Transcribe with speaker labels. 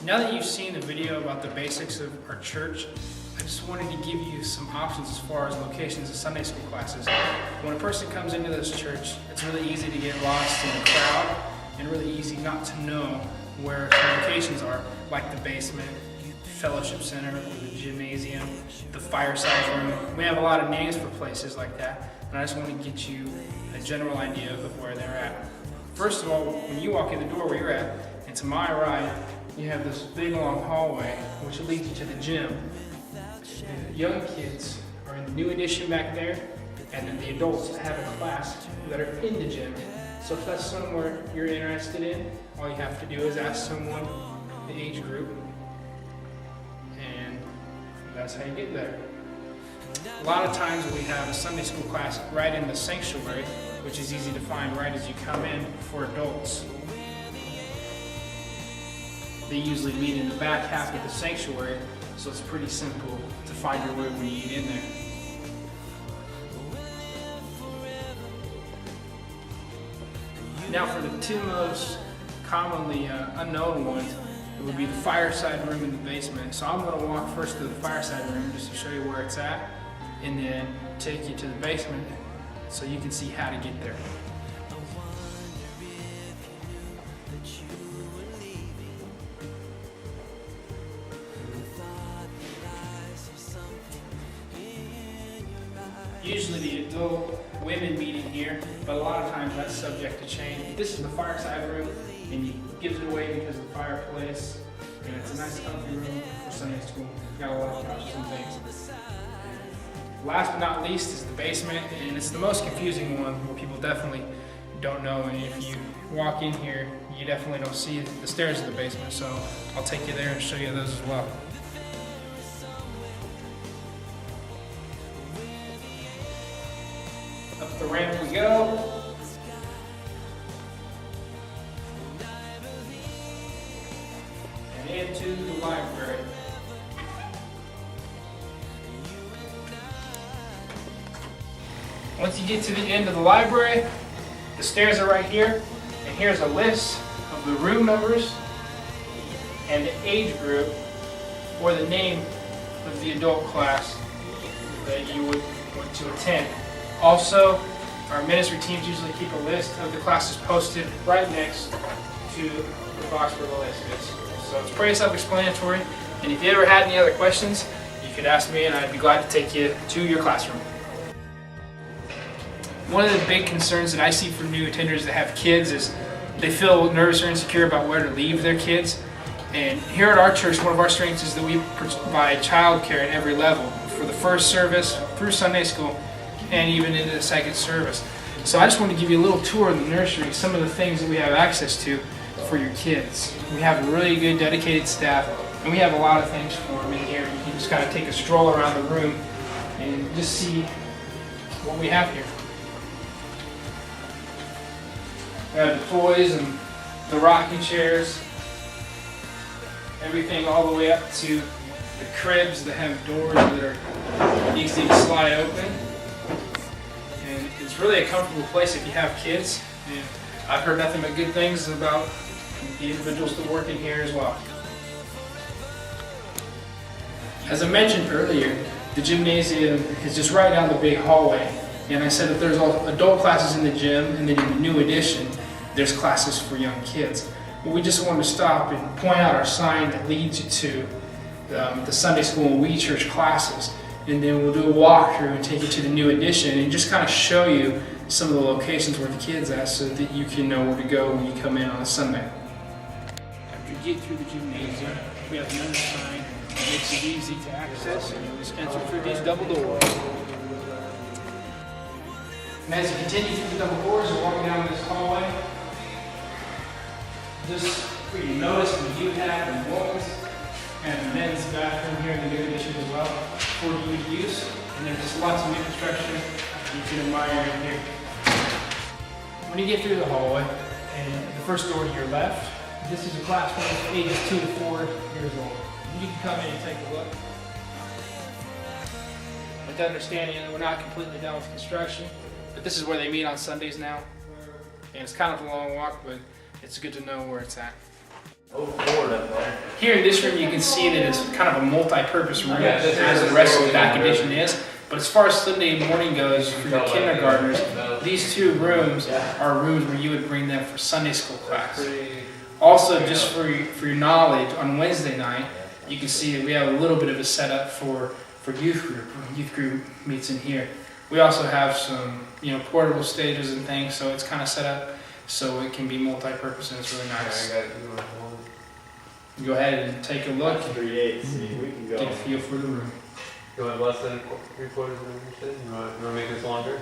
Speaker 1: Now that you've seen the video about the basics of our church, I just wanted to give you some options as far as locations of Sunday school classes. When a person comes into this church, it's really easy to get lost in the crowd and really easy not to know where some locations are, like the basement, fellowship center, or the gymnasium, the fireside room. We have a lot of names for places like that, and I just want to get you a general idea of where they're at. First of all, when you walk in the door where you're at, and to my right, you have this big long hallway which leads you to the gym. The young kids are in the new addition back there, and then the adults have a class that are in the gym. So if that's somewhere you're interested in, all you have to do is ask someone the age group, and that's how you get there. A lot of times we have a Sunday school class right in the sanctuary, which is easy to find right as you come in for adults. They usually meet in the back half of the sanctuary, so it's pretty simple to find your way when you get in there. Now for the two most commonly unknown ones, it would be the fireside room in the basement. So I'm going to walk first to the fireside room just to show you where it's at, and then take you to the basement so you can see how to get there. Usually the adult women meet in here, but a lot of times that's subject to change. This is the fireside room, and you gives it away because of the fireplace, and it's a nice comfy room for Sunday school. Got a lot of couches and things. Last but not least is the basement, and it's the most confusing one where people definitely don't know, and if you walk in here, you definitely don't see the stairs of the basement, so I'll take you there and show you those as well. Up the ramp we go. And into the library. Once you get to the end of the library, the stairs are right here, and here's a list of the room numbers and the age group or the name of the adult class that you would want to attend. Also, our ministry teams usually keep a list of the classes posted right next to the box where the list is. So it's pretty self-explanatory, and if you ever had any other questions, you could ask me and I'd be glad to take you to your classroom. One of the big concerns that I see for new attenders that have kids is they feel nervous or insecure about where to leave their kids. And here at our church, one of our strengths is that we provide childcare at every level, for the first service, through Sunday school, and even into the second service. So I just want to give you a little tour of the nursery, some of the things that we have access to for your kids. We have a really good dedicated staff, and we have a lot of things for them in here. You can just kind of take a stroll around the room and just see what we have here. We have the toys and the rocking chairs, everything all the way up to the cribs that have doors that are easy to slide open. And it's really a comfortable place if you have kids. And I've heard nothing but good things about the individuals that work in here as well. As I mentioned earlier, the gymnasium is just right down the big hallway. And I said that there's adult classes in the gym, and then in the new addition, there's classes for young kids. But we just wanted to stop and point out our sign that leads you to the Sunday school and We Church classes. And then we'll do a walkthrough and take you to the new addition and just kind of show you some of the locations where the kids are so that you can know where to go when you come in on a Sunday. After you get through the gymnasium, we have another sign that makes it easy to access, and you just enter through these double doors. And as you continue through the double doors and walking down this hallway, just for you to notice we do have the women's and the men's bathroom here in the new addition as well for you to use. And there's just lots of new construction you can admire in here. When you get through the hallway and the first door to your left, this is a classroom for ages 2 to 4 years old. You can come in and take a look. With the understanding that we're not completely done with construction, but this is where they meet on Sundays now. And it's kind of a long walk, but it's good to know where it's at.
Speaker 2: Oh, Lord, up there.
Speaker 1: here in this room, you can see that it's kind of a multi-purpose room,
Speaker 2: Yeah, this
Speaker 1: as
Speaker 2: is
Speaker 1: the rest of the
Speaker 2: really
Speaker 1: back
Speaker 2: good.
Speaker 1: addition is. But as far as Sunday morning goes, for your kindergartners, these two rooms are rooms where you would bring them for Sunday school class. Also, just for your knowledge, on Wednesday night, you can see that we have a little bit of a setup for youth group. When youth group meets in here. We also have some, portable stages and things, so it's kind of set up so it can be multi-purpose and it's really nice. Go ahead and take a look and
Speaker 3: 3/8, see, we can go.
Speaker 1: get a feel for the room.
Speaker 2: You want less than 3/4 of an inch? You want to make this longer?